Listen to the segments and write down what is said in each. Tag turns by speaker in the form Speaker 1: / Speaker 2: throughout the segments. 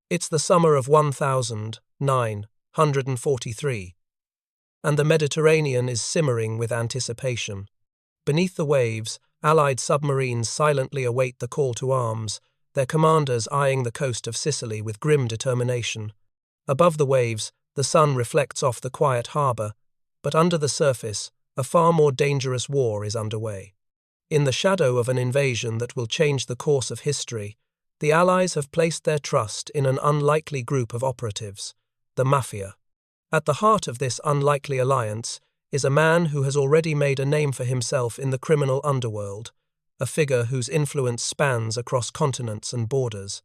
Speaker 1: It's the summer of 1943, and the Mediterranean is simmering with anticipation. Beneath the waves, Allied submarines silently await the call to arms, their commanders eyeing the coast of Sicily with grim determination. Above the waves, the sun reflects off the quiet harbour, but under the surface, a far more dangerous war is underway. In the shadow of an invasion that will change the course of history, the Allies have placed their trust in an unlikely group of operatives, the Mafia. At the heart of this unlikely alliance is a man who has already made a name for himself in the criminal underworld, a figure whose influence spans across continents and borders.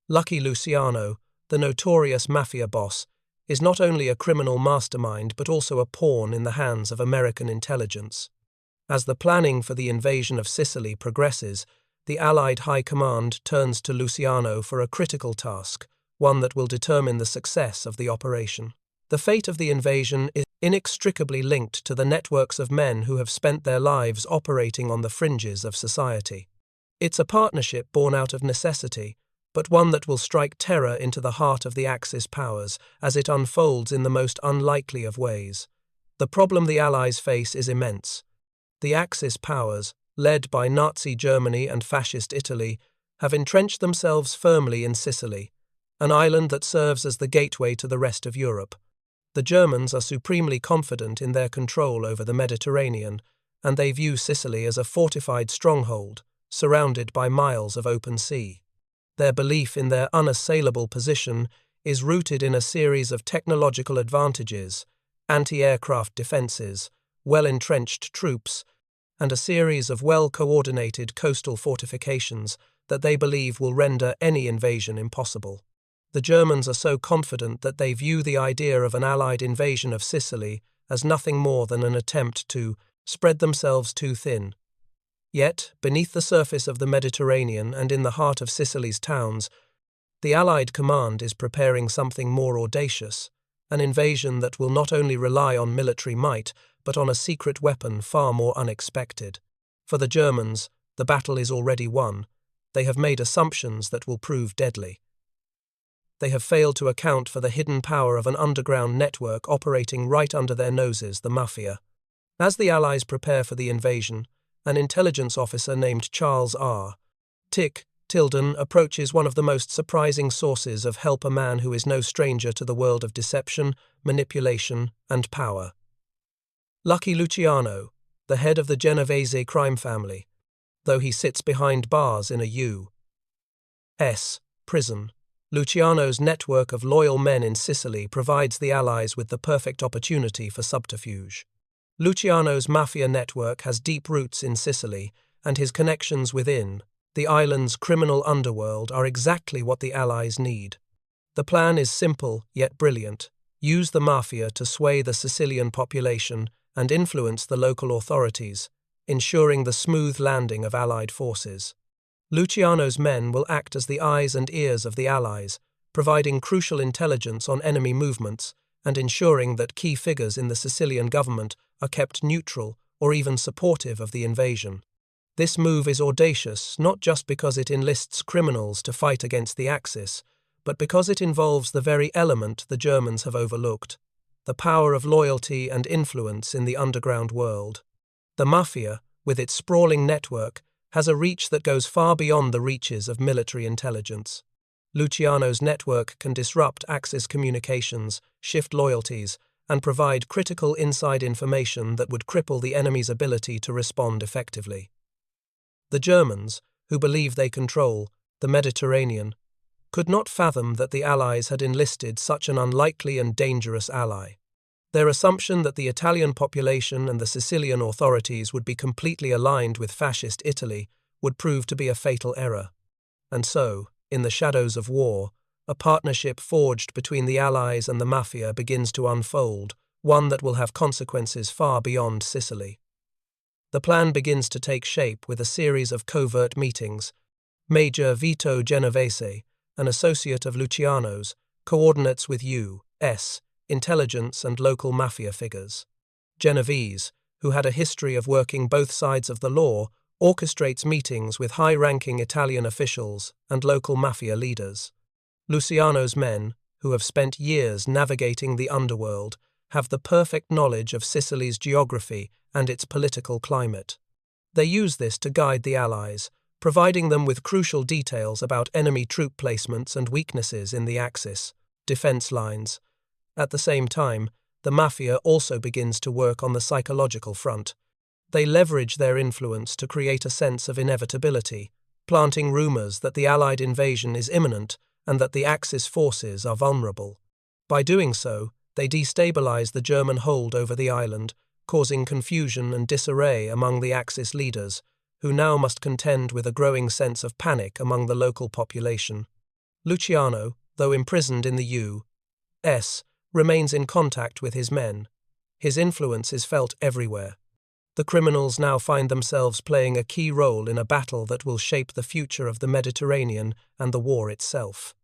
Speaker 1: Lucky Luciano, the notorious Mafia boss, is not only a criminal mastermind but also a pawn in the hands of American intelligence. As the planning for the invasion of Sicily progresses, the Allied High Command turns to Luciano for a critical task, one that will determine the success of the operation. The fate of the invasion is inextricably linked to the networks of men who have spent their lives operating on the fringes of society. It's a partnership born out of necessity, but one that will strike terror into the heart of the Axis powers as it unfolds in the most unlikely of ways. The problem the Allies face is immense. The Axis powers, led by Nazi Germany and Fascist Italy, have entrenched themselves firmly in Sicily, an island that serves as the gateway to the rest of Europe. The Germans are supremely confident in their control over the Mediterranean, and they view Sicily as a fortified stronghold, surrounded by miles of open sea. Their belief in their unassailable position is rooted in a series of technological advantages, anti-aircraft defences, well-entrenched troops, and a series of well-coordinated coastal fortifications that they believe will render any invasion impossible. The Germans are so confident that they view the idea of an Allied invasion of Sicily as nothing more than an attempt to spread themselves too thin. Yet, beneath the surface of the Mediterranean and in the heart of Sicily's towns, the Allied command is preparing something more audacious, an invasion that will not only rely on military might, but on a secret weapon far more unexpected. For the Germans, the battle is already won. They have made assumptions that will prove deadly. They have failed to account for the hidden power of an underground network operating right under their noses, the Mafia. As the Allies prepare for the invasion, an intelligence officer named Charles R. Tilden approaches one of the most surprising sources of help, a man who is no stranger to the world of deception, manipulation, and power. Lucky Luciano, the head of the Genovese crime family, though he sits behind bars in a U.S. prison. Luciano's network of loyal men in Sicily provides the Allies with the perfect opportunity for subterfuge. Luciano's Mafia network has deep roots in Sicily, and his connections within the island's criminal underworld are exactly what the Allies need. The plan is simple yet brilliant. Use the Mafia to sway the Sicilian population and influence the local authorities, ensuring the smooth landing of Allied forces. Luciano's men will act as the eyes and ears of the Allies, providing crucial intelligence on enemy movements and ensuring that key figures in the Sicilian government are kept neutral or even supportive of the invasion. This move is audacious not just because it enlists criminals to fight against the Axis, but because it involves the very element the Germans have overlooked: the power of loyalty and influence in the underground world. The Mafia, with its sprawling network, has a reach that goes far beyond the reaches of military intelligence. Luciano's network can disrupt Axis communications, shift loyalties, and provide critical inside information that would cripple the enemy's ability to respond effectively. The Germans, who believe they control the Mediterranean, could not fathom that the Allies had enlisted such an unlikely and dangerous ally. Their assumption that the Italian population and the Sicilian authorities would be completely aligned with Fascist Italy would prove to be a fatal error. And so, in the shadows of war, a partnership forged between the Allies and the Mafia begins to unfold, one that will have consequences far beyond Sicily. The plan begins to take shape with a series of covert meetings. Major Vito Genovese, an associate of Luciano's, coordinates with U.S. intelligence and local Mafia figures. Genovese, who had a history of working both sides of the law, orchestrates meetings with high-ranking Italian officials and local Mafia leaders. Luciano's men, who have spent years navigating the underworld, have the perfect knowledge of Sicily's geography and its political climate. They use this to guide the Allies, providing them with crucial details about enemy troop placements and weaknesses in the Axis defense lines. At the same time, the Mafia also begins to work on the psychological front. They leverage their influence to create a sense of inevitability, planting rumors that the Allied invasion is imminent and that the Axis forces are vulnerable. By doing so, they destabilize the German hold over the island, causing confusion and disarray among the Axis leaders, who now must contend with a growing sense of panic among the local population. Luciano, though imprisoned in the U.S., remains in contact with his men. His influence is felt everywhere. The criminals now find themselves playing a key role in a battle that will shape the future of the Mediterranean and the war itself.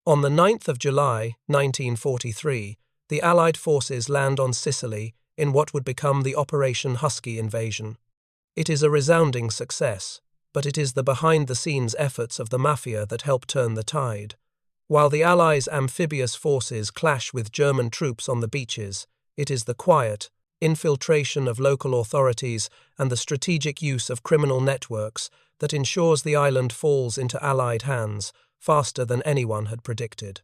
Speaker 1: On the 9th of July, 1943, the Allied forces land on Sicily in what would become the Operation Husky invasion. It is a resounding success, but it is the behind-the-scenes efforts of the Mafia that help turn the tide. While the Allies' amphibious forces clash with German troops on the beaches, it is the quiet infiltration of local authorities and the strategic use of criminal networks that ensures the island falls into Allied hands faster than anyone had predicted.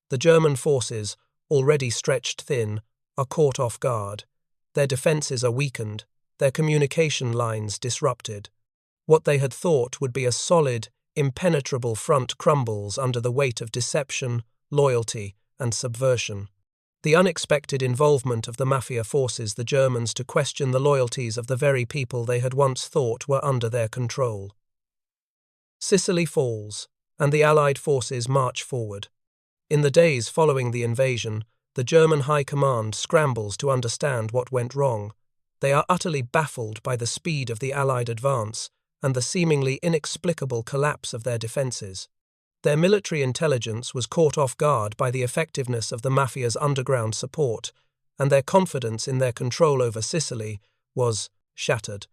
Speaker 1: The German forces, already stretched thin, are caught off guard. Their defences are weakened, their communication lines disrupted. What they had thought would be a solid, impenetrable front crumbles under the weight of deception, loyalty, and subversion. The unexpected involvement of the Mafia forces the Germans to question the loyalties of the very people they had once thought were under their control. Sicily falls, and the Allied forces march forward. In the days following the invasion, the German High Command scrambles to understand what went wrong. They are utterly baffled by the speed of the Allied advance and the seemingly inexplicable collapse of their defences. Their military intelligence was caught off guard by the effectiveness of the Mafia's underground support, and their confidence in their control over Sicily was shattered.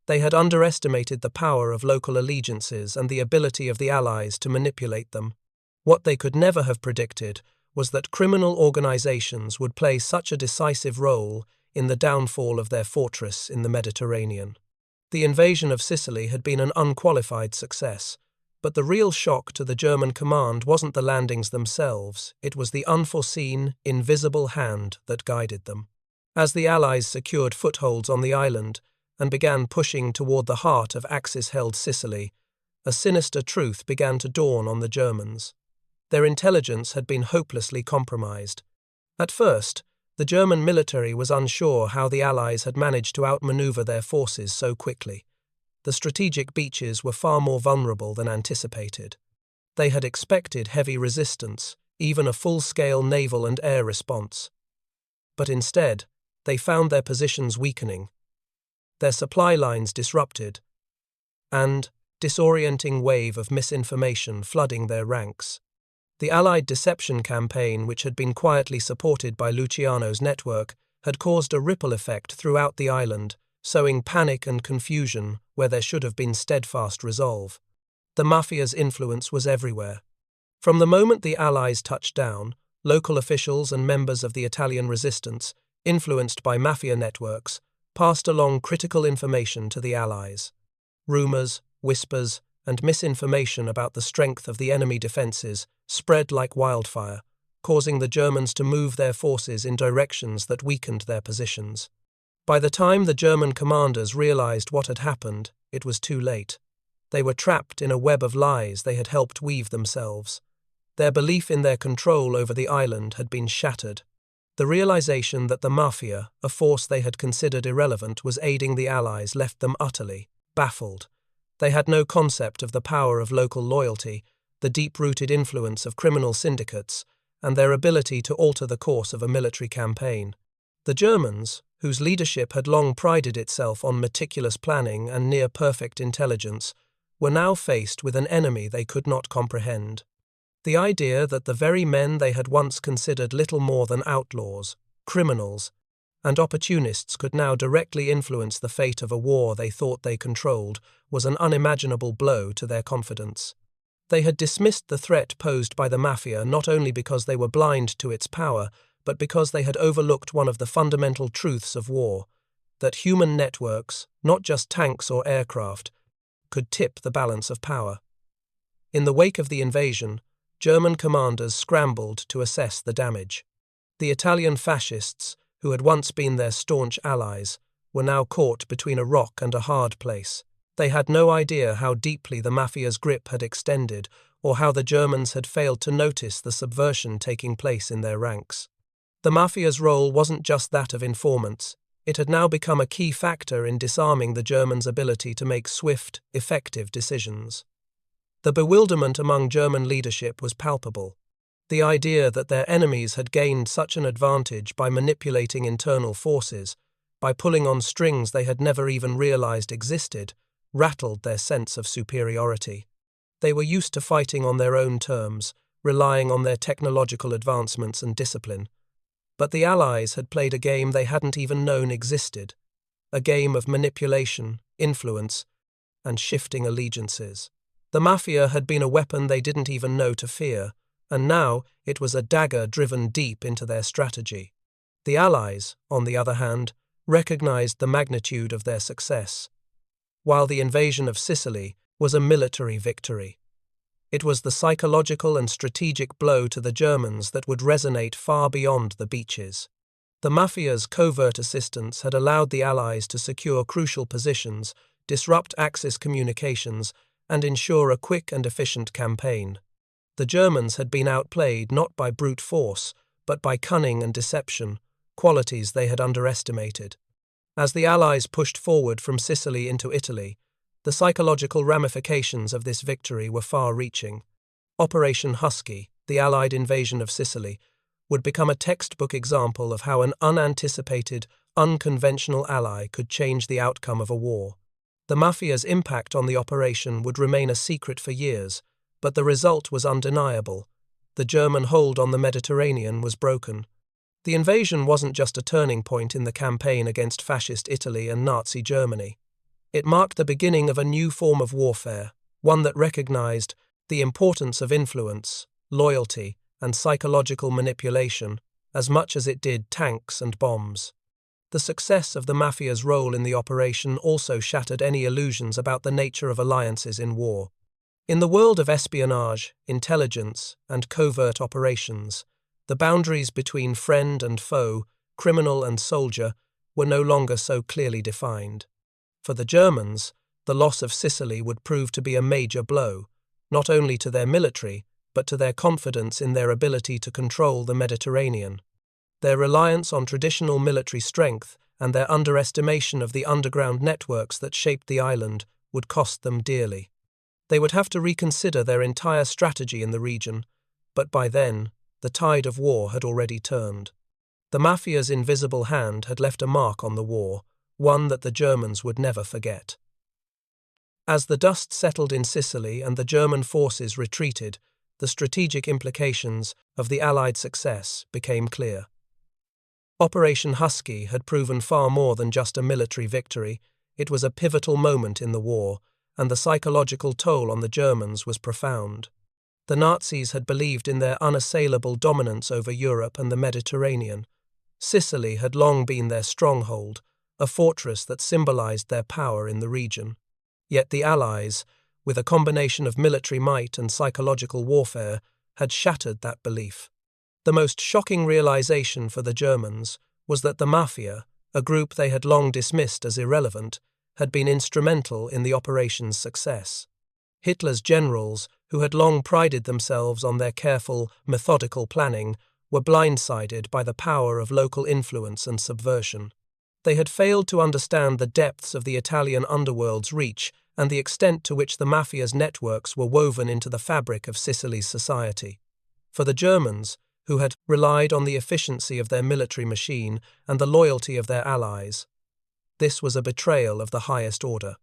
Speaker 1: They had underestimated the power of local allegiances and the ability of the Allies to manipulate them. What they could never have predicted was that criminal organizations would play such a decisive role in the downfall of their fortress in the Mediterranean. The invasion of Sicily had been an unqualified success, but the real shock to the German command wasn't the landings themselves, it was the unforeseen, invisible hand that guided them. As the Allies secured footholds on the island and began pushing toward the heart of Axis-held Sicily, a sinister truth began to dawn on the Germans. Their intelligence had been hopelessly compromised. At first, the German military was unsure how the Allies had managed to outmaneuver their forces so quickly. The strategic beaches were far more vulnerable than anticipated. They had expected heavy resistance, even a full-scale naval and air response. But instead, they found their positions weakening, their supply lines disrupted, and disorienting wave of misinformation flooding their ranks. The Allied deception campaign, which had been quietly supported by Luciano's network, had caused a ripple effect throughout the island, sowing panic and confusion where there should have been steadfast resolve. The Mafia's influence was everywhere. From the moment the Allies touched down, local officials and members of the Italian resistance, influenced by Mafia networks, passed along critical information to the Allies. Rumors, whispers, and misinformation about the strength of the enemy defenses spread like wildfire, causing the Germans to move their forces in directions that weakened their positions. By the time the German commanders realized what had happened, it was too late. They were trapped in a web of lies they had helped weave themselves. Their belief in their control over the island had been shattered. The realization that the Mafia, a force they had considered irrelevant, was aiding the Allies left them utterly baffled. They had no concept of the power of local loyalty, the deep-rooted influence of criminal syndicates, and their ability to alter the course of a military campaign. The Germans, whose leadership had long prided itself on meticulous planning and near-perfect intelligence, were now faced with an enemy they could not comprehend. The idea that the very men they had once considered little more than outlaws, criminals, and opportunists could now directly influence the fate of a war they thought they controlled was an unimaginable blow to their confidence. They had dismissed the threat posed by the Mafia not only because they were blind to its power, but because they had overlooked one of the fundamental truths of war, that human networks, not just tanks or aircraft, could tip the balance of power. In the wake of the invasion, German commanders scrambled to assess the damage. The Italian fascists, who had once been their staunch allies, were now caught between a rock and a hard place. They had no idea how deeply the Mafia's grip had extended, or how the Germans had failed to notice the subversion taking place in their ranks. The Mafia's role wasn't just that of informants. It had now become a key factor in disarming the Germans' ability to make swift, effective decisions. The bewilderment among German leadership was palpable. The idea that their enemies had gained such an advantage by manipulating internal forces, by pulling on strings they had never even realized existed, rattled their sense of superiority. They were used to fighting on their own terms, relying on their technological advancements and discipline. But the Allies had played a game they hadn't even known existed, a game of manipulation, influence, and shifting allegiances. The Mafia had been a weapon they didn't even know to fear, and now it was a dagger driven deep into their strategy. The Allies, on the other hand, recognized the magnitude of their success. While the invasion of Sicily was a military victory, it was the psychological and strategic blow to the Germans that would resonate far beyond the beaches. The Mafia's covert assistance had allowed the Allies to secure crucial positions, disrupt Axis communications, and ensure a quick and efficient campaign. The Germans had been outplayed not by brute force, but by cunning and deception, qualities they had underestimated. As the Allies pushed forward from Sicily into Italy, the psychological ramifications of this victory were far-reaching. Operation Husky, the Allied invasion of Sicily, would become a textbook example of how an unanticipated, unconventional ally could change the outcome of a war. The Mafia's impact on the operation would remain a secret for years, but the result was undeniable. The German hold on the Mediterranean was broken. The invasion wasn't just a turning point in the campaign against fascist Italy and Nazi Germany. It marked the beginning of a new form of warfare, one that recognized the importance of influence, loyalty, and psychological manipulation as much as it did tanks and bombs. The success of the Mafia's role in the operation also shattered any illusions about the nature of alliances in war. In the world of espionage, intelligence, and covert operations, the boundaries between friend and foe, criminal and soldier, were no longer so clearly defined. For the Germans, the loss of Sicily would prove to be a major blow, not only to their military, but to their confidence in their ability to control the Mediterranean. Their reliance on traditional military strength and their underestimation of the underground networks that shaped the island would cost them dearly. They would have to reconsider their entire strategy in the region, but by then, the tide of war had already turned. The Mafia's invisible hand had left a mark on the war, one that the Germans would never forget. As the dust settled in Sicily and the German forces retreated, the strategic implications of the Allied success became clear. Operation Husky had proven far more than just a military victory. It was a pivotal moment in the war, and the psychological toll on the Germans was profound. The Nazis had believed in their unassailable dominance over Europe and the Mediterranean. Sicily had long been their stronghold, a fortress that symbolized their power in the region. Yet the Allies, with a combination of military might and psychological warfare, had shattered that belief. The most shocking realization for the Germans was that the Mafia, a group they had long dismissed as irrelevant, had been instrumental in the operation's success. Hitler's generals, who had long prided themselves on their careful, methodical planning, were blindsided by the power of local influence and subversion. They had failed to understand the depths of the Italian underworld's reach and the extent to which the Mafia's networks were woven into the fabric of Sicily's society. For the Germans, who had relied on the efficiency of their military machine and the loyalty of their allies, this was a betrayal of the highest order.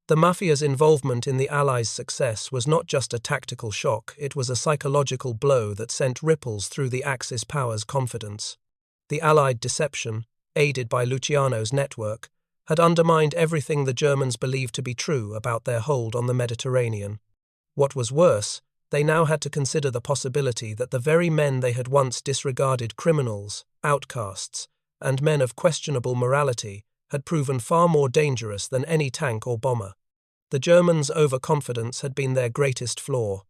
Speaker 1: The Mafia's involvement in the Allies' success was not just a tactical shock, it was a psychological blow that sent ripples through the Axis powers' confidence. The Allied deception, aided by Luciano's network, had undermined everything the Germans believed to be true about their hold on the Mediterranean. What was worse, They now had to consider the possibility that the very men they had once disregarded, criminals, outcasts, and men of questionable morality, had proven far more dangerous than any tank or bomber. The Germans' overconfidence had been their greatest flaw.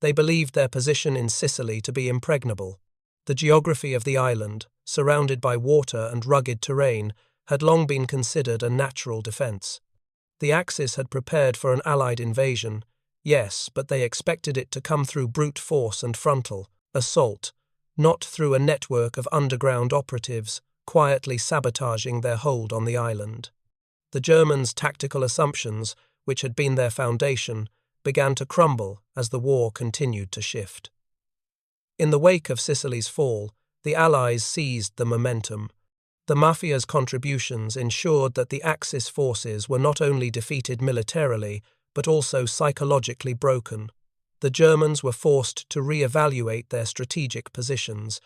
Speaker 1: They believed their position in Sicily to be impregnable. The geography of the island, surrounded by water and rugged terrain, had long been considered a natural defense. The Axis had prepared for an Allied invasion, yes, but they expected it to come through brute force and frontal assault, not through a network of underground operatives quietly sabotaging their hold on the island. The Germans' tactical assumptions, which had been their foundation, began to crumble as the war continued to shift. In the wake of Sicily's fall, the Allies seized the momentum. The Mafia's contributions ensured that the Axis forces were not only defeated militarily, but also psychologically broken. The Germans were forced to re-evaluate their strategic positions.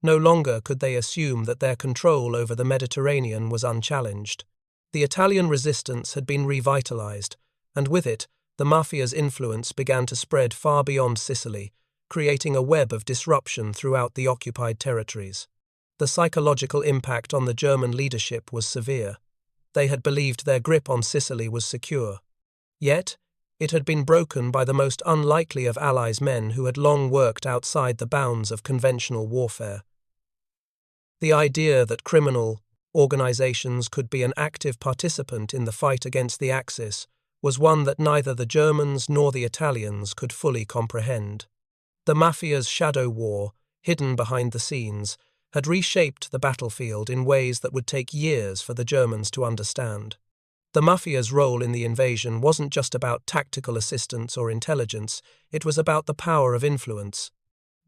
Speaker 1: No longer could they assume that their control over the Mediterranean was unchallenged. The Italian resistance had been revitalized, and with it, the Mafia's influence began to spread far beyond Sicily, creating a web of disruption throughout the occupied territories. The psychological impact on the German leadership was severe. They had believed their grip on Sicily was secure. Yet, it had been broken by the most unlikely of Allies' men who had long worked outside the bounds of conventional warfare. The idea that criminal organizations could be an active participant in the fight against the Axis was one that neither the Germans nor the Italians could fully comprehend. The Mafia's shadow war, hidden behind the scenes, had reshaped the battlefield in ways that would take years for the Germans to understand. The Mafia's role in the invasion wasn't just about tactical assistance or intelligence, it was about the power of influence.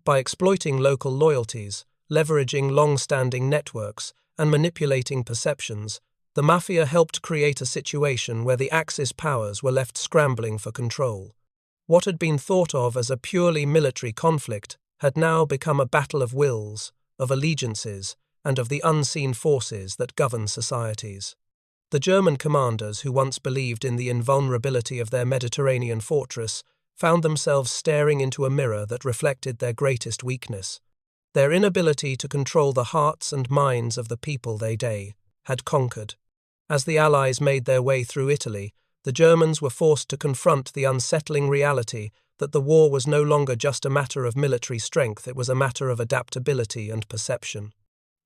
Speaker 1: By exploiting local loyalties, leveraging long-standing networks, and manipulating perceptions, the Mafia helped create a situation where the Axis powers were left scrambling for control. What had been thought of as a purely military conflict had now become a battle of wills, of allegiances, and of the unseen forces that govern societies. The German commanders who once believed in the invulnerability of their Mediterranean fortress found themselves staring into a mirror that reflected their greatest weakness. Their inability to control the hearts and minds of the people they had conquered. As the Allies made their way through Italy, the Germans were forced to confront the unsettling reality that the war was no longer just a matter of military strength, it was a matter of adaptability and perception.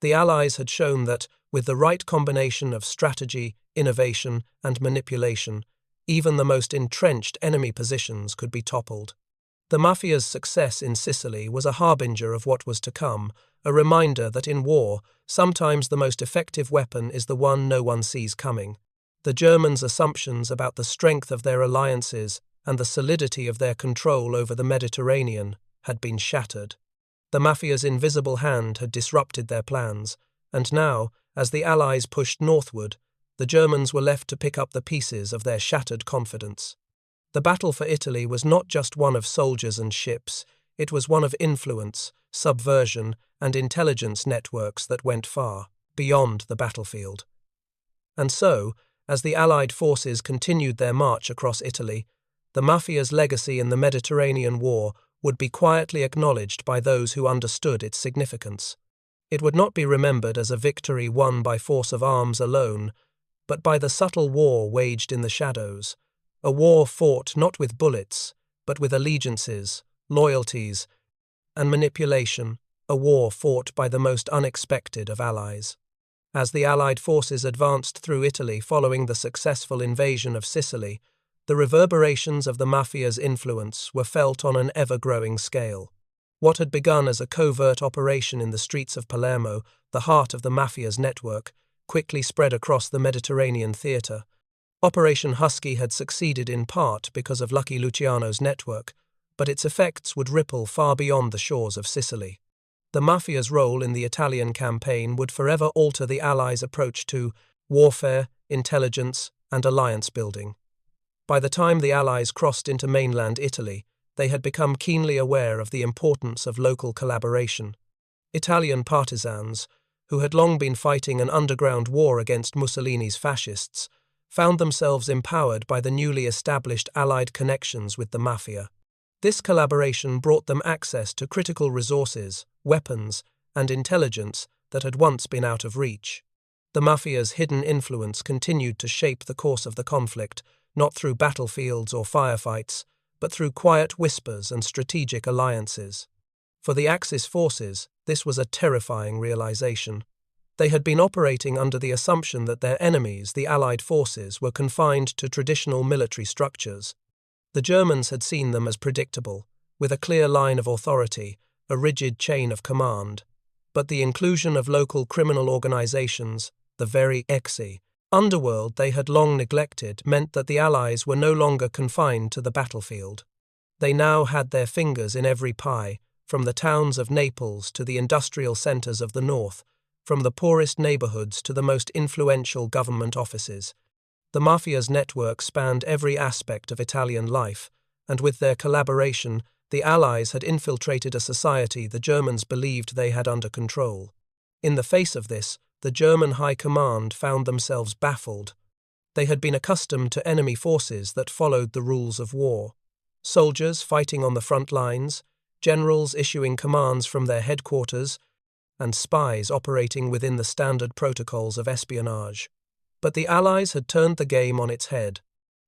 Speaker 1: The Allies had shown that, with the right combination of strategy, innovation, and manipulation, even the most entrenched enemy positions could be toppled. The Mafia's success in Sicily was a harbinger of what was to come, a reminder that in war, sometimes the most effective weapon is the one no one sees coming. The Germans' assumptions about the strength of their alliances and the solidity of their control over the Mediterranean had been shattered. The Mafia's invisible hand had disrupted their plans, and now, as the Allies pushed northward, the Germans were left to pick up the pieces of their shattered confidence. The battle for Italy was not just one of soldiers and ships, it was one of influence, subversion, and intelligence networks that went far beyond the battlefield. And so, as the Allied forces continued their march across Italy, the Mafia's legacy in the Mediterranean War would be quietly acknowledged by those who understood its significance. It would not be remembered as a victory won by force of arms alone, but by the subtle war waged in the shadows, a war fought not with bullets, but with allegiances, loyalties, and manipulation, a war fought by the most unexpected of allies. As the Allied forces advanced through Italy following the successful invasion of Sicily, the reverberations of the Mafia's influence were felt on an ever-growing scale. What had begun as a covert operation in the streets of Palermo, the heart of the Mafia's network, quickly spread across the Mediterranean theatre. Operation Husky had succeeded in part because of Lucky Luciano's network, but its effects would ripple far beyond the shores of Sicily. The Mafia's role in the Italian campaign would forever alter the Allies' approach to warfare, intelligence, and alliance building. By the time the Allies crossed into mainland Italy, they had become keenly aware of the importance of local collaboration. Italian partisans, who had long been fighting an underground war against Mussolini's fascists, found themselves empowered by the newly established Allied connections with the Mafia. This collaboration brought them access to critical resources, weapons, and intelligence that had once been out of reach. The Mafia's hidden influence continued to shape the course of the conflict, not through battlefields or firefights, but through quiet whispers and strategic alliances. For the Axis forces, this was a terrifying realization. They had been operating under the assumption that their enemies, the Allied forces, were confined to traditional military structures. The Germans had seen them as predictable, with a clear line of authority, a rigid chain of command. But the inclusion of local criminal organizations, the very exi underworld they had long neglected, meant that the Allies were no longer confined to the battlefield. They now had their fingers in every pie, from the towns of Naples to the industrial centers of the north, from the poorest neighborhoods to the most influential government offices. The Mafia's network spanned every aspect of Italian life, and with their collaboration, the Allies had infiltrated a society the Germans believed they had under control. In the face of this, the German High Command found themselves baffled. They had been accustomed to enemy forces that followed the rules of war. Soldiers fighting on the front lines, generals issuing commands from their headquarters, and spies operating within the standard protocols of espionage. But the Allies had turned the game on its head.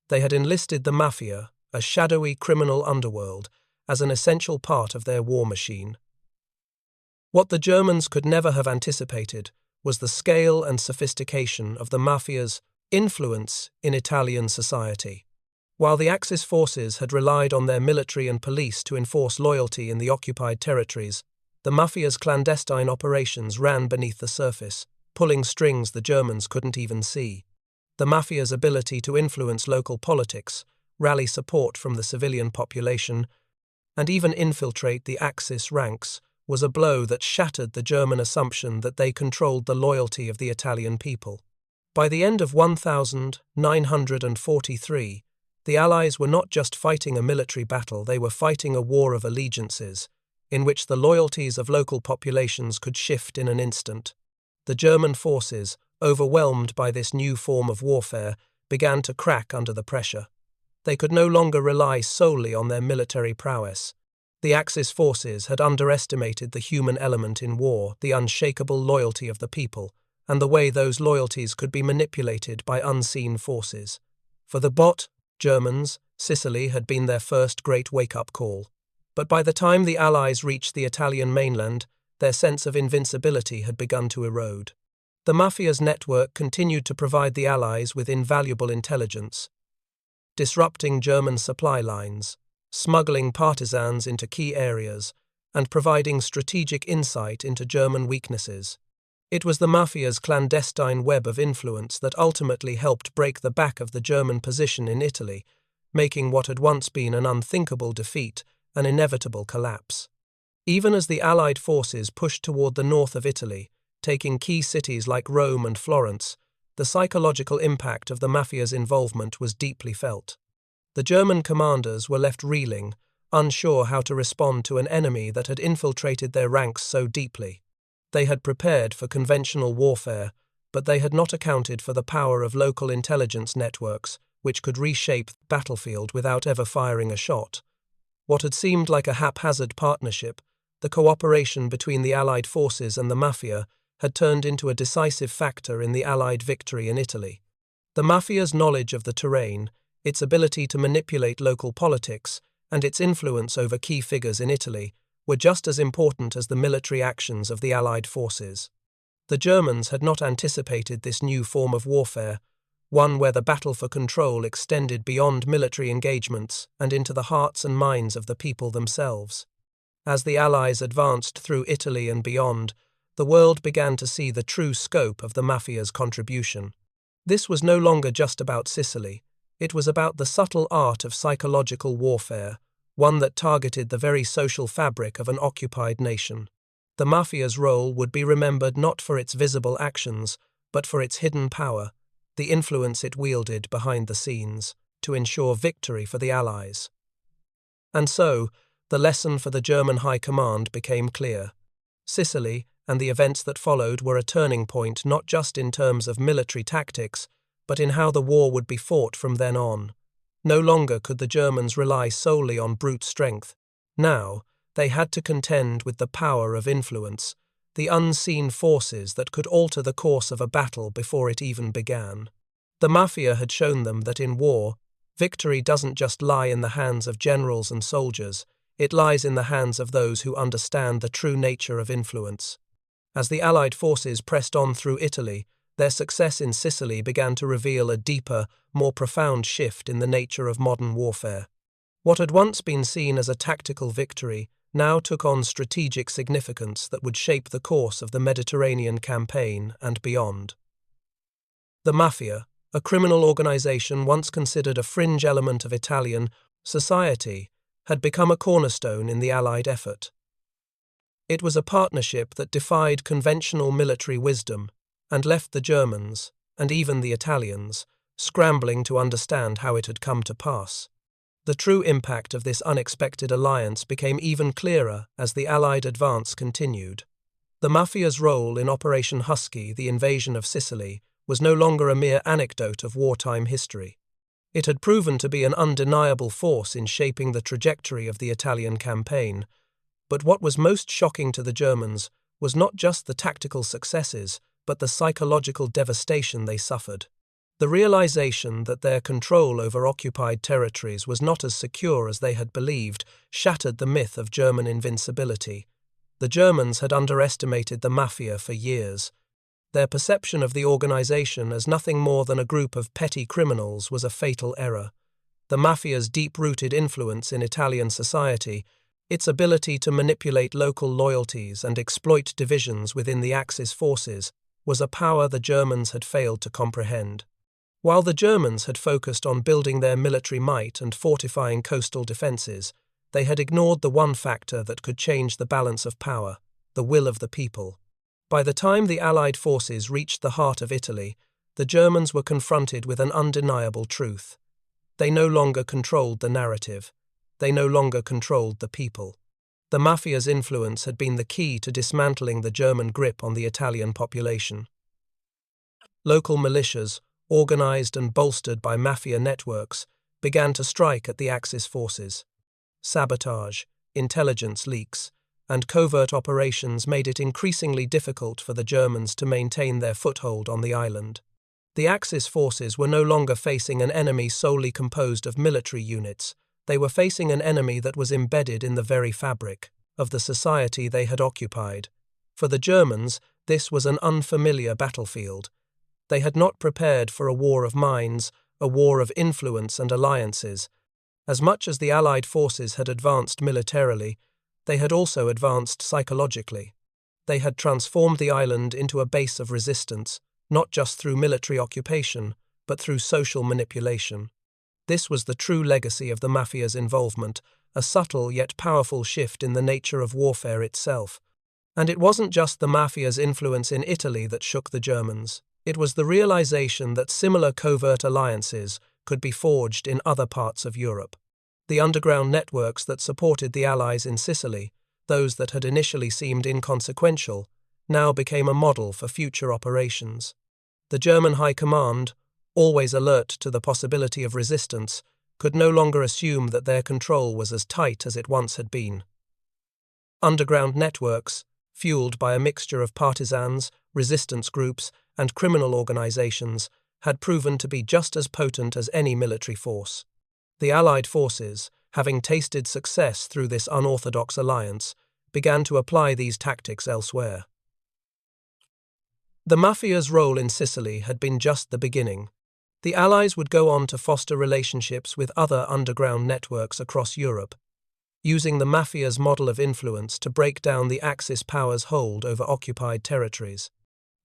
Speaker 1: They had enlisted the Mafia, a shadowy criminal underworld, as an essential part of their war machine. What the Germans could never have anticipated was the scale and sophistication of the Mafia's influence in Italian society. While the Axis forces had relied on their military and police to enforce loyalty in the occupied territories, the Mafia's clandestine operations ran beneath the surface, pulling strings the Germans couldn't even see. The Mafia's ability to influence local politics, rally support from the civilian population, and even infiltrate the Axis ranks was a blow that shattered the German assumption that they controlled the loyalty of the Italian people. By the end of 1943, the Allies were not just fighting a military battle, they were fighting a war of allegiances, in which the loyalties of local populations could shift in an instant. The German forces, overwhelmed by this new form of warfare, began to crack under the pressure. They could no longer rely solely on their military prowess. The Axis forces had underestimated the human element in war, the unshakable loyalty of the people, and the way those loyalties could be manipulated by unseen forces. For the Germans, Sicily had been their first great wake-up call. But by the time the Allies reached the Italian mainland, their sense of invincibility had begun to erode. The Mafia's network continued to provide the Allies with invaluable intelligence, disrupting German supply lines, smuggling partisans into key areas, and providing strategic insight into German weaknesses. It was the Mafia's clandestine web of influence that ultimately helped break the back of the German position in Italy, making what had once been an unthinkable defeat an inevitable collapse. Even as the Allied forces pushed toward the north of Italy, taking key cities like Rome and Florence, the psychological impact of the Mafia's involvement was deeply felt. The German commanders were left reeling, unsure how to respond to an enemy that had infiltrated their ranks so deeply. They had prepared for conventional warfare, but they had not accounted for the power of local intelligence networks, which could reshape the battlefield without ever firing a shot. What had seemed like a haphazard partnership, the cooperation between the Allied forces and the Mafia, had turned into a decisive factor in the Allied victory in Italy. The Mafia's knowledge of the terrain, its ability to manipulate local politics, and its influence over key figures in Italy were just as important as the military actions of the Allied forces. The Germans had not anticipated this new form of warfare, one where the battle for control extended beyond military engagements and into the hearts and minds of the people themselves. As the Allies advanced through Italy and beyond, the world began to see the true scope of the Mafia's contribution. This was no longer just about Sicily. It was about the subtle art of psychological warfare, one that targeted the very social fabric of an occupied nation. The Mafia's role would be remembered not for its visible actions, but for its hidden power, the influence it wielded behind the scenes, to ensure victory for the Allies. And so, the lesson for the German High Command became clear. Sicily and the events that followed were a turning point not just in terms of military tactics, but in how the war would be fought from then on. No longer could the Germans rely solely on brute strength. Now, they had to contend with the power of influence, the unseen forces that could alter the course of a battle before it even began. The Mafia had shown them that in war, victory doesn't just lie in the hands of generals and soldiers, it lies in the hands of those who understand the true nature of influence. As the Allied forces pressed on through Italy, their success in Sicily began to reveal a deeper, more profound shift in the nature of modern warfare. What had once been seen as a tactical victory now took on strategic significance that would shape the course of the Mediterranean campaign and beyond. The Mafia, a criminal organization once considered a fringe element of Italian society, had become a cornerstone in the Allied effort. It was a partnership that defied conventional military wisdom and left the Germans, and even the Italians, scrambling to understand how it had come to pass. The true impact of this unexpected alliance became even clearer as the Allied advance continued. The Mafia's role in Operation Husky, the invasion of Sicily, was no longer a mere anecdote of wartime history. It had proven to be an undeniable force in shaping the trajectory of the Italian campaign. But what was most shocking to the Germans was not just the tactical successes, but the psychological devastation they suffered. The realization that their control over occupied territories was not as secure as they had believed shattered the myth of German invincibility. The Germans had underestimated the Mafia for years. Their perception of the organization as nothing more than a group of petty criminals was a fatal error. The Mafia's deep-rooted influence in Italian society, its ability to manipulate local loyalties and exploit divisions within the Axis forces, was a power the Germans had failed to comprehend. While the Germans had focused on building their military might and fortifying coastal defenses, they had ignored the one factor that could change the balance of power, the will of the people. By the time the Allied forces reached the heart of Italy, the Germans were confronted with an undeniable truth. They no longer controlled the narrative. They no longer controlled the people. The Mafia's influence had been the key to dismantling the German grip on the Italian population. Local militias, organized and bolstered by Mafia networks, began to strike at the Axis forces. Sabotage, intelligence leaks, and covert operations made it increasingly difficult for the Germans to maintain their foothold on the island. The Axis forces were no longer facing an enemy solely composed of military units. They were facing an enemy that was embedded in the very fabric of the society they had occupied. For the Germans, this was an unfamiliar battlefield. They had not prepared for a war of minds, a war of influence and alliances. As much as the Allied forces had advanced militarily, they had also advanced psychologically. They had transformed the island into a base of resistance, not just through military occupation, but through social manipulation. This was the true legacy of the Mafia's involvement, a subtle yet powerful shift in the nature of warfare itself. And it wasn't just the Mafia's influence in Italy that shook the Germans. It was the realization that similar covert alliances could be forged in other parts of Europe. The underground networks that supported the Allies in Sicily, those that had initially seemed inconsequential, now became a model for future operations. The German High Command, always alert to the possibility of resistance, could no longer assume that their control was as tight as it once had been. Underground networks, fueled by a mixture of partisans, resistance groups, and criminal organizations, had proven to be just as potent as any military force. The Allied forces, having tasted success through this unorthodox alliance, began to apply these tactics elsewhere. The Mafia's role in Sicily had been just the beginning. The Allies would go on to foster relationships with other underground networks across Europe, using the Mafia's model of influence to break down the Axis power's hold over occupied territories.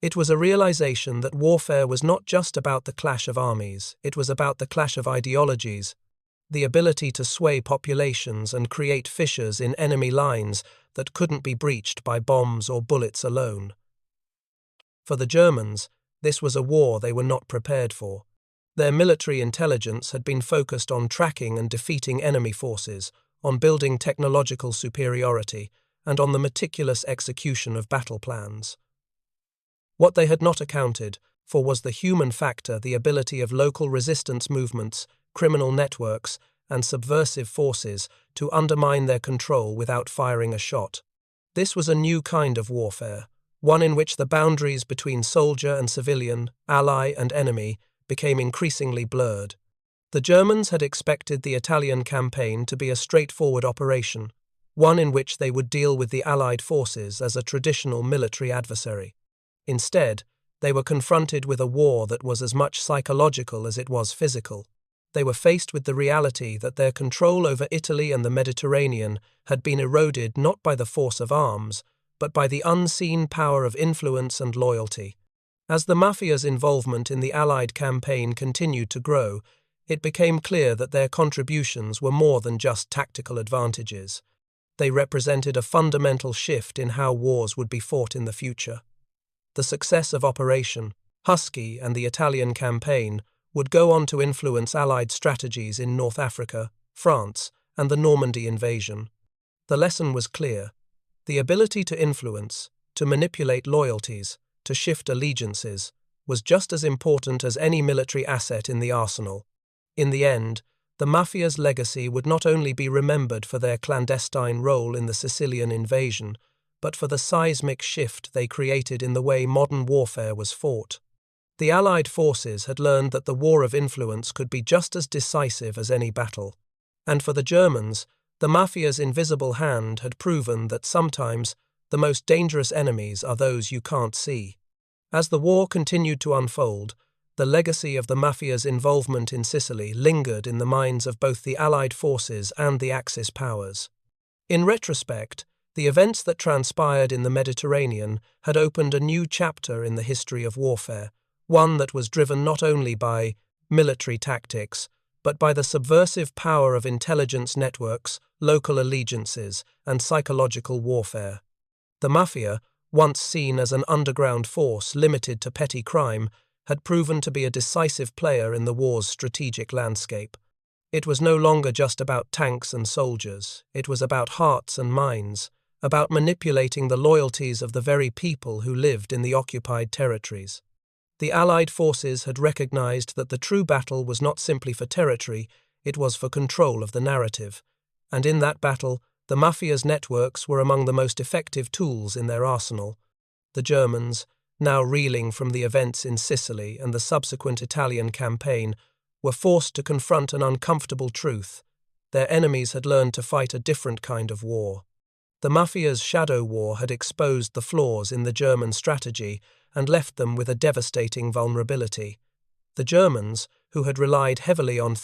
Speaker 1: It was a realization that warfare was not just about the clash of armies, it was about the clash of ideologies, the ability to sway populations and create fissures in enemy lines that couldn't be breached by bombs or bullets alone. For the Germans, this was a war they were not prepared for. Their military intelligence had been focused on tracking and defeating enemy forces, on building technological superiority, and on the meticulous execution of battle plans. What they had not accounted for was the human factor, the ability of local resistance movements criminal networks, and subversive forces to undermine their control without firing a shot. This was a new kind of warfare, one in which the boundaries between soldier and civilian, ally and enemy, became increasingly blurred. The Germans had expected the Italian campaign to be a straightforward operation, one in which they would deal with the Allied forces as a traditional military adversary. Instead, they were confronted with a war that was as much psychological as it was physical. They were faced with the reality that their control over Italy and the Mediterranean had been eroded not by the force of arms, but by the unseen power of influence and loyalty. As the Mafia's involvement in the Allied campaign continued to grow, it became clear that their contributions were more than just tactical advantages. They represented a fundamental shift in how wars would be fought in the future. The success of Operation Husky and the Italian campaign would go on to influence Allied strategies in North Africa, France, and the Normandy invasion. The lesson was clear. The ability to influence, to manipulate loyalties, to shift allegiances, was just as important as any military asset in the arsenal. In the end, the Mafia's legacy would not only be remembered for their clandestine role in the Sicilian invasion, but for the seismic shift they created in the way modern warfare was fought. The Allied forces had learned that the war of influence could be just as decisive as any battle. And for the Germans, the Mafia's invisible hand had proven that sometimes the most dangerous enemies are those you can't see. As the war continued to unfold, the legacy of the Mafia's involvement in Sicily lingered in the minds of both the Allied forces and the Axis powers. In retrospect, the events that transpired in the Mediterranean had opened a new chapter in the history of warfare, one that was driven not only by military tactics, but by the subversive power of intelligence networks, local allegiances, and psychological warfare. The Mafia, once seen as an underground force limited to petty crime, had proven to be a decisive player in the war's strategic landscape. It was no longer just about tanks and soldiers, it was about hearts and minds, about manipulating the loyalties of the very people who lived in the occupied territories. The Allied forces had recognized that the true battle was not simply for territory, it was for control of the narrative, and in that battle, the Mafia's networks were among the most effective tools in their arsenal. The Germans, now reeling from the events in Sicily and the subsequent Italian campaign, were forced to confront an uncomfortable truth. Their enemies had learned to fight a different kind of war. The Mafia's shadow war had exposed the flaws in the German strategy and left them with a devastating vulnerability. The Germans, who had relied heavily on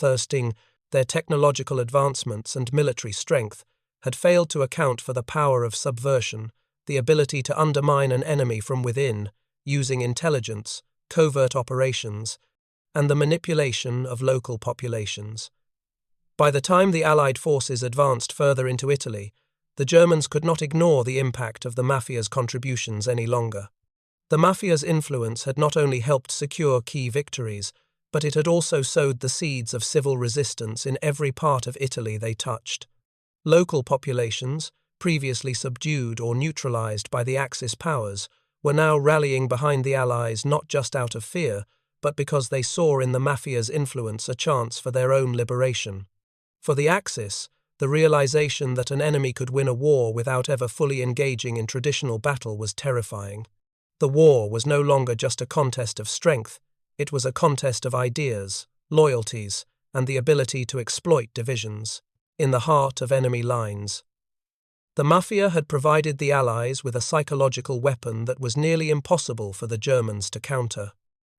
Speaker 1: their technological advancements and military strength, had failed to account for the power of subversion, the ability to undermine an enemy from within, using intelligence, covert operations, and the manipulation of local populations. By the time the Allied forces advanced further into Italy, the Germans could not ignore the impact of the Mafia's contributions any longer. The Mafia's influence had not only helped secure key victories, but it had also sowed the seeds of civil resistance in every part of Italy they touched. Local populations, previously subdued or neutralized by the Axis powers, were now rallying behind the Allies not just out of fear, but because they saw in the Mafia's influence a chance for their own liberation. For the Axis, the realization that an enemy could win a war without ever fully engaging in traditional battle was terrifying. The war was no longer just a contest of strength, it was a contest of ideas, loyalties, and the ability to exploit divisions, in the heart of enemy lines. The Mafia had provided the Allies with a psychological weapon that was nearly impossible for the Germans to counter.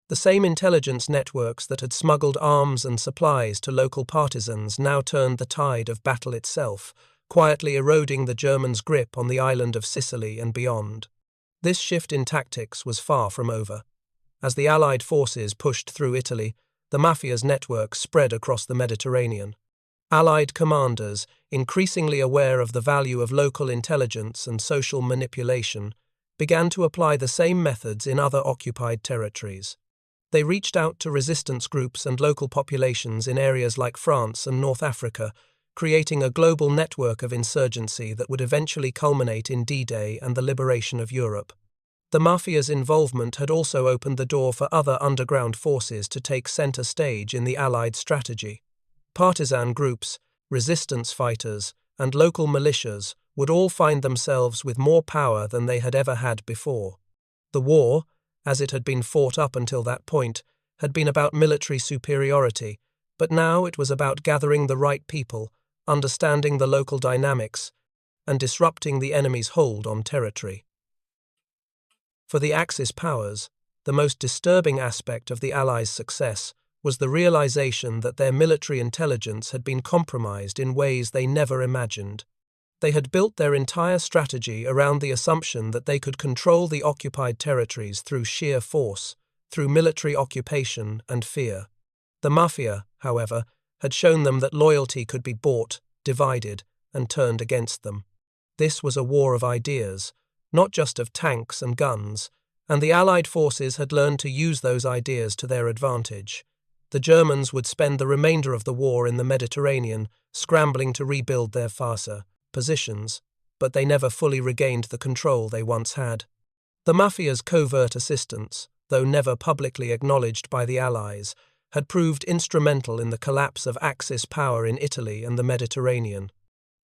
Speaker 1: The same intelligence networks that had smuggled arms and supplies to local partisans now turned the tide of battle itself, quietly eroding the Germans' grip on the island of Sicily and beyond. This shift in tactics was far from over. As the Allied forces pushed through Italy, the Mafia's network spread across the Mediterranean. Allied commanders, increasingly aware of the value of local intelligence and social manipulation, began to apply the same methods in other occupied territories. They reached out to resistance groups and local populations in areas like France and North Africa, creating a global network of insurgency that would eventually culminate in D-Day and the liberation of Europe. The Mafia's involvement had also opened the door for other underground forces to take center stage in the Allied strategy. Partisan groups, resistance fighters, and local militias would all find themselves with more power than they had ever had before. The war, as it had been fought up until that point, had been about military superiority, but now it was about gathering the right people, understanding the local dynamics, and disrupting the enemy's hold on territory. For the Axis powers, the most disturbing aspect of the Allies' success was the realization that their military intelligence had been compromised in ways they never imagined. They had built their entire strategy around the assumption that they could control the occupied territories through sheer force, through military occupation and fear. The Mafia, however, had shown them that loyalty could be bought, divided, and turned against them. This was a war of ideas, not just of tanks and guns, and the Allied forces had learned to use those ideas to their advantage. The Germans would spend the remainder of the war in the Mediterranean, scrambling to rebuild their farsa positions, but they never fully regained the control they once had. The Mafia's covert assistance, though never publicly acknowledged by the Allies, had proved instrumental in the collapse of Axis power in Italy and the Mediterranean.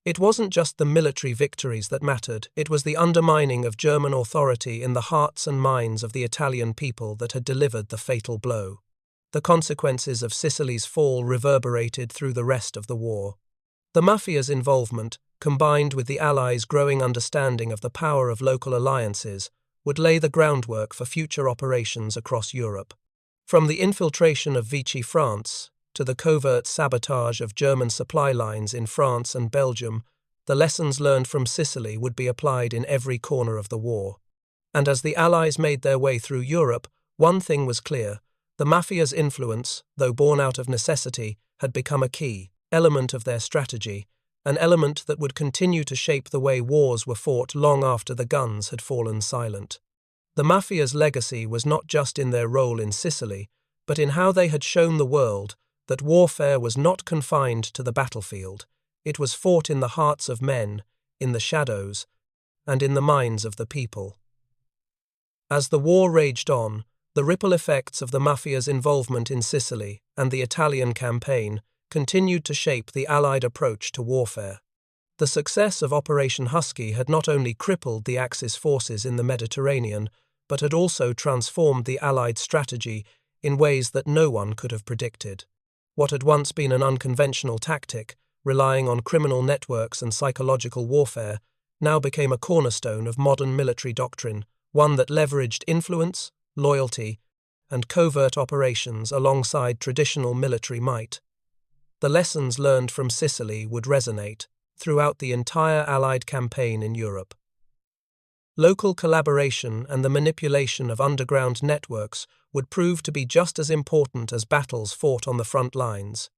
Speaker 1: It wasn't just the military victories that mattered, it was the undermining of German authority in the hearts and minds of the Italian people that had delivered the fatal blow. The consequences of Sicily's fall reverberated through the rest of the war. The Mafia's involvement, combined with the Allies' growing understanding of the power of local alliances, would lay the groundwork for future operations across Europe. From the infiltration of Vichy France to the covert sabotage of German supply lines in France and Belgium, the lessons learned from Sicily would be applied in every corner of the war. And as the Allies made their way through Europe, one thing was clear: the Mafia's influence, though born out of necessity, had become a key element of their strategy, an element that would continue to shape the way wars were fought long after the guns had fallen silent. The Mafia's legacy was not just in their role in Sicily, but in how they had shown the world that warfare was not confined to the battlefield. It was fought in the hearts of men, in the shadows, and in the minds of the people. As the war raged on, the ripple effects of the Mafia's involvement in Sicily and the Italian campaign continued to shape the Allied approach to warfare. The success of Operation Husky had not only crippled the Axis forces in the Mediterranean, but had also transformed the Allied strategy in ways that no one could have predicted. What had once been an unconventional tactic, relying on criminal networks and psychological warfare, now became a cornerstone of modern military doctrine, one that leveraged influence, loyalty, and covert operations alongside traditional military might. The lessons learned from Sicily would resonate throughout the entire Allied campaign in Europe. Local collaboration and the manipulation of underground networks would prove to be just as important as battles fought on the front lines.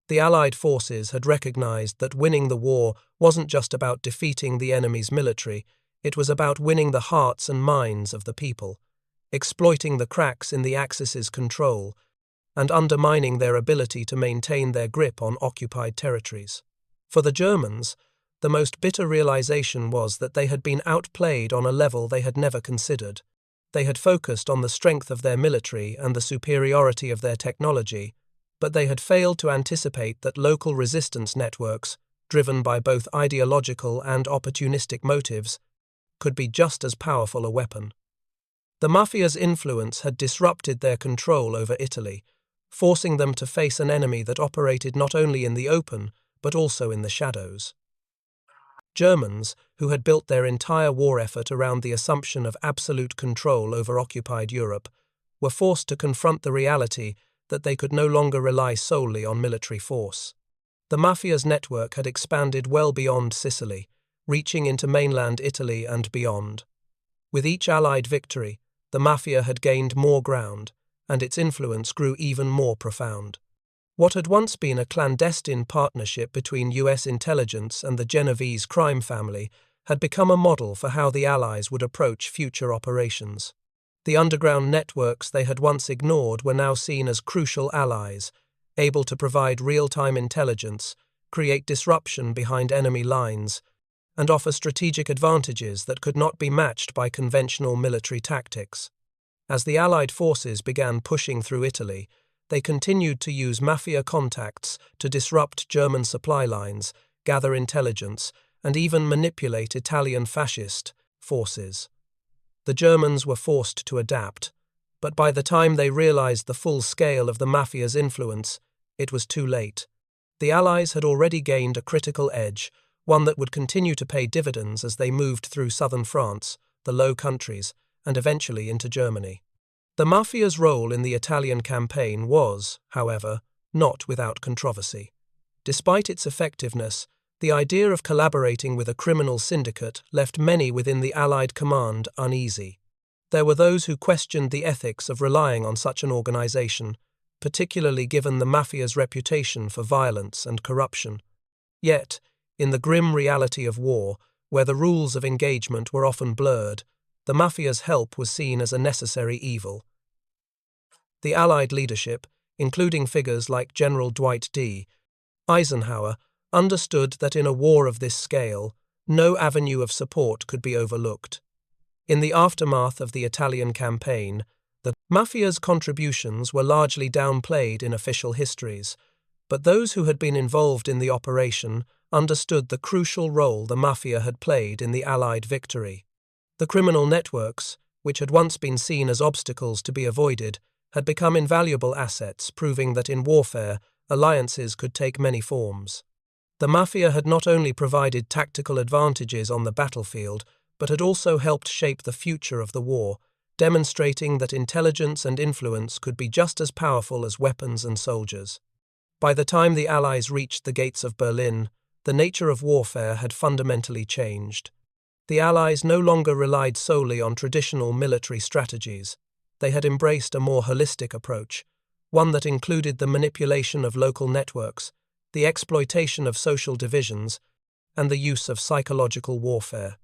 Speaker 1: The Allied forces had recognized that winning the war wasn't just about defeating the enemy's military, it was about winning the hearts and minds of the people, exploiting the cracks in the Axis's control, and undermining their ability to maintain their grip on occupied territories. For the Germans, the most bitter realization was that they had been outplayed on a level they had never considered. They had focused on the strength of their military and the superiority of their technology, but they had failed to anticipate that local resistance networks, driven by both ideological and opportunistic motives, could be just as powerful a weapon. The Mafia's influence had disrupted their control over Italy, forcing them to face an enemy that operated not only in the open, but also in the shadows. Germans, who had built their entire war effort around the assumption of absolute control over occupied Europe, were forced to confront the reality that they could no longer rely solely on military force. The Mafia's network had expanded well beyond Sicily, reaching into mainland Italy and beyond. With each Allied victory, the Mafia had gained more ground, and its influence grew even more profound. What had once been a clandestine partnership between US intelligence and the Genovese crime family had become a model for how the Allies would approach future operations. The underground networks they had once ignored were now seen as crucial allies, able to provide real-time intelligence, create disruption behind enemy lines, and offer strategic advantages that could not be matched by conventional military tactics. As the Allied forces began pushing through Italy, they continued to use Mafia contacts to disrupt German supply lines, gather intelligence, and even manipulate Italian fascist forces. The Germans were forced to adapt, but by the time they realized the full scale of the Mafia's influence, it was too late. The Allies had already gained a critical edge, one that would continue to pay dividends as they moved through southern France, the Low Countries, and eventually into Germany. The Mafia's role in the Italian campaign was, however, not without controversy. Despite its effectiveness, the idea of collaborating with a criminal syndicate left many within the Allied command uneasy. There were those who questioned the ethics of relying on such an organization, particularly given the Mafia's reputation for violence and corruption. Yet, in the grim reality of war, where the rules of engagement were often blurred, the Mafia's help was seen as a necessary evil. The Allied leadership, including figures like General Dwight D. Eisenhower, understood that in a war of this scale, no avenue of support could be overlooked. In the aftermath of the Italian campaign, the Mafia's contributions were largely downplayed in official histories, but those who had been involved in the operation understood the crucial role the Mafia had played in the Allied victory. The criminal networks, which had once been seen as obstacles to be avoided, had become invaluable assets, proving that in warfare, alliances could take many forms. The Mafia had not only provided tactical advantages on the battlefield, but had also helped shape the future of the war, demonstrating that intelligence and influence could be just as powerful as weapons and soldiers. By the time the Allies reached the gates of Berlin, the nature of warfare had fundamentally changed. The Allies no longer relied solely on traditional military strategies. They had embraced a more holistic approach, one that included the manipulation of local networks, the exploitation of social divisions, and the use of psychological warfare.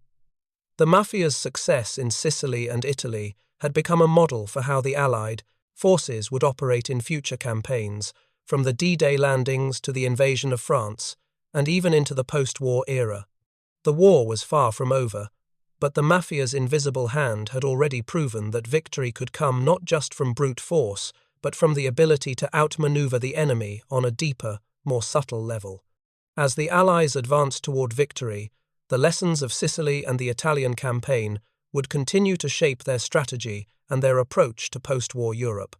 Speaker 1: The Mafia's success in Sicily and Italy had become a model for how the Allied forces would operate in future campaigns, from the D-Day landings to the invasion of France, and even into the post-war era. The war was far from over, but the Mafia's invisible hand had already proven that victory could come not just from brute force, but from the ability to outmaneuver the enemy on a deeper, more subtle level. As the Allies advanced toward victory, the lessons of Sicily and the Italian campaign would continue to shape their strategy and their approach to post-war Europe.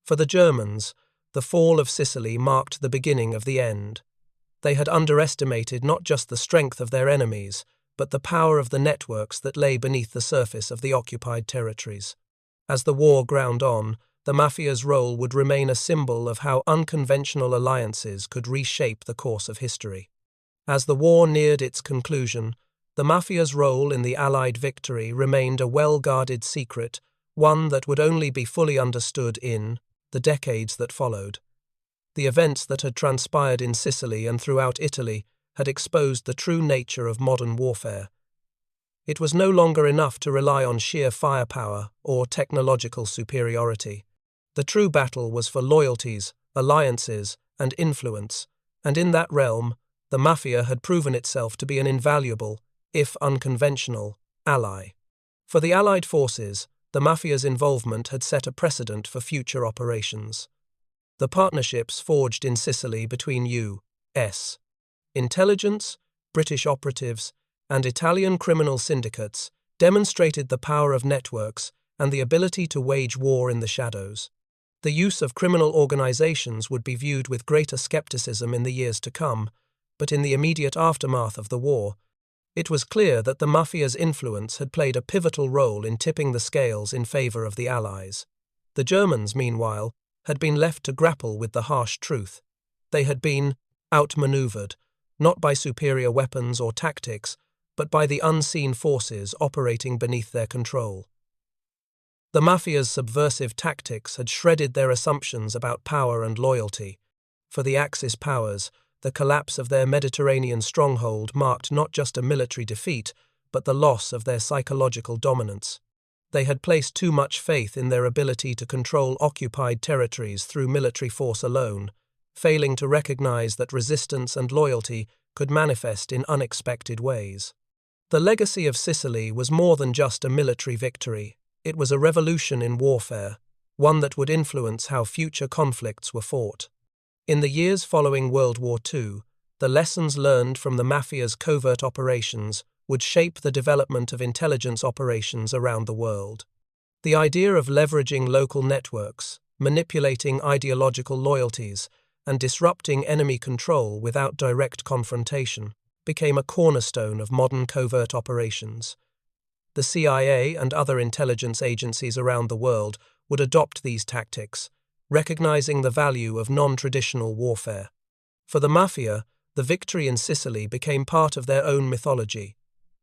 Speaker 1: For the Germans, the fall of Sicily marked the beginning of the end. They had underestimated not just the strength of their enemies, but the power of the networks that lay beneath the surface of the occupied territories. As the war ground on, the Mafia's role would remain a symbol of how unconventional alliances could reshape the course of history. As the war neared its conclusion, the Mafia's role in the Allied victory remained a well-guarded secret, one that would only be fully understood in the decades that followed. The events that had transpired in Sicily and throughout Italy had exposed the true nature of modern warfare. It was no longer enough to rely on sheer firepower or technological superiority. The true battle was for loyalties, alliances, and influence, and in that realm, the Mafia had proven itself to be an invaluable, if unconventional, ally. For the Allied forces, the Mafia's involvement had set a precedent for future operations. The partnerships forged in Sicily between U.S. intelligence, British operatives, and Italian criminal syndicates demonstrated the power of networks and the ability to wage war in the shadows. The use of criminal organizations would be viewed with greater skepticism in the years to come, but in the immediate aftermath of the war, it was clear that the Mafia's influence had played a pivotal role in tipping the scales in favor of the Allies. The Germans, meanwhile, had been left to grapple with the harsh truth. They had been outmaneuvered, not by superior weapons or tactics, but by the unseen forces operating beneath their control. The Mafia's subversive tactics had shredded their assumptions about power and loyalty. For the Axis powers, the collapse of their Mediterranean stronghold marked not just a military defeat, but the loss of their psychological dominance. They had placed too much faith in their ability to control occupied territories through military force alone, failing to recognize that resistance and loyalty could manifest in unexpected ways. The legacy of Sicily was more than just a military victory. It was a revolution in warfare. one that would influence how future conflicts were fought. In the years following World War II, the lessons learned from the Mafia's covert operations would shape the development of intelligence operations around the world. The idea of leveraging local networks, manipulating ideological loyalties, and disrupting enemy control without direct confrontation became a cornerstone of modern covert operations. The CIA and other intelligence agencies around the world would adopt these tactics, recognizing the value of non-traditional warfare. For the Mafia, the victory in Sicily became part of their own mythology.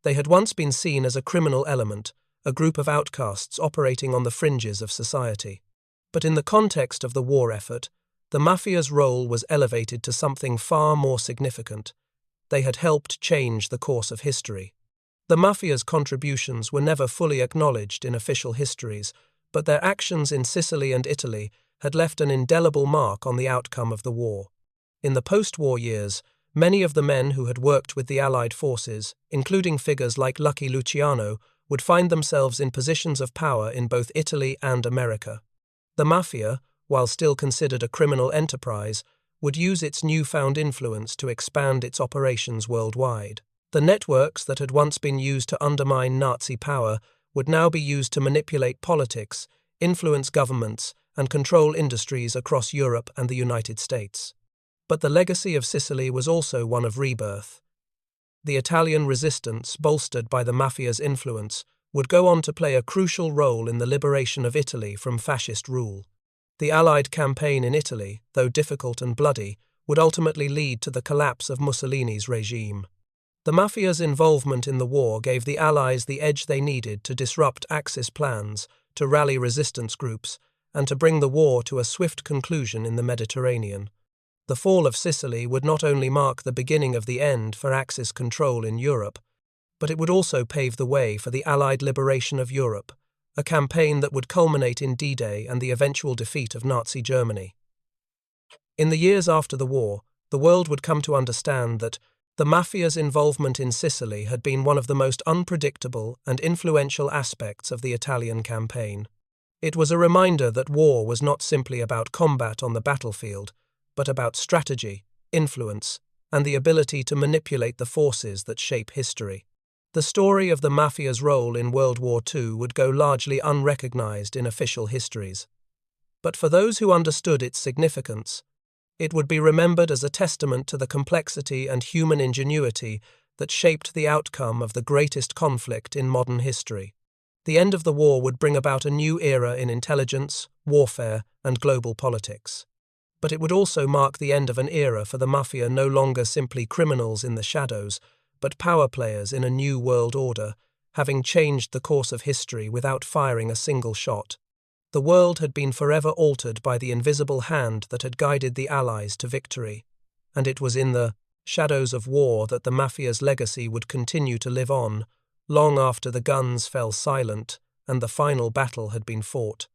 Speaker 1: They had once been seen as a criminal element, a group of outcasts operating on the fringes of society. But in the context of the war effort, the Mafia's role was elevated to something far more significant. They had helped change the course of history. The Mafia's contributions were never fully acknowledged in official histories, but their actions in Sicily and Italy had left an indelible mark on the outcome of the war. In the post-war years, many of the men who had worked with the Allied forces, including figures like Lucky Luciano, would find themselves in positions of power in both Italy and America. The Mafia, while still considered a criminal enterprise, would use its newfound influence to expand its operations worldwide. The networks that had once been used to undermine Nazi power would now be used to manipulate politics, influence governments, and control industries across Europe and the United States. But the legacy of Sicily was also one of rebirth. The Italian resistance, bolstered by the Mafia's influence, would go on to play a crucial role in the liberation of Italy from fascist rule. The Allied campaign in Italy, though difficult and bloody, would ultimately lead to the collapse of Mussolini's regime. The Mafia's involvement in the war gave the Allies the edge they needed to disrupt Axis plans, to rally resistance groups, and to bring the war to a swift conclusion in the Mediterranean. The fall of Sicily would not only mark the beginning of the end for Axis control in Europe, but it would also pave the way for the Allied liberation of Europe, a campaign that would culminate in D-Day and the eventual defeat of Nazi Germany. In the years after the war, the world would come to understand that the Mafia's involvement in Sicily had been one of the most unpredictable and influential aspects of the Italian campaign. It was a reminder that war was not simply about combat on the battlefield, but about strategy, influence, and the ability to manipulate the forces that shape history. The story of the Mafia's role in World War II would go largely unrecognized in official histories. But for those who understood its significance, it would be remembered as a testament to the complexity and human ingenuity that shaped the outcome of the greatest conflict in modern history. The end of the war would bring about a new era in intelligence, warfare, and global politics. But it would also mark the end of an era for the Mafia, no longer simply criminals in the shadows, but power players in a new world order, having changed the course of history without firing a single shot. The world had been forever altered by the invisible hand that had guided the Allies to victory, and it was in the shadows of war that the Mafia's legacy would continue to live on, long after the guns fell silent and the final battle had been fought.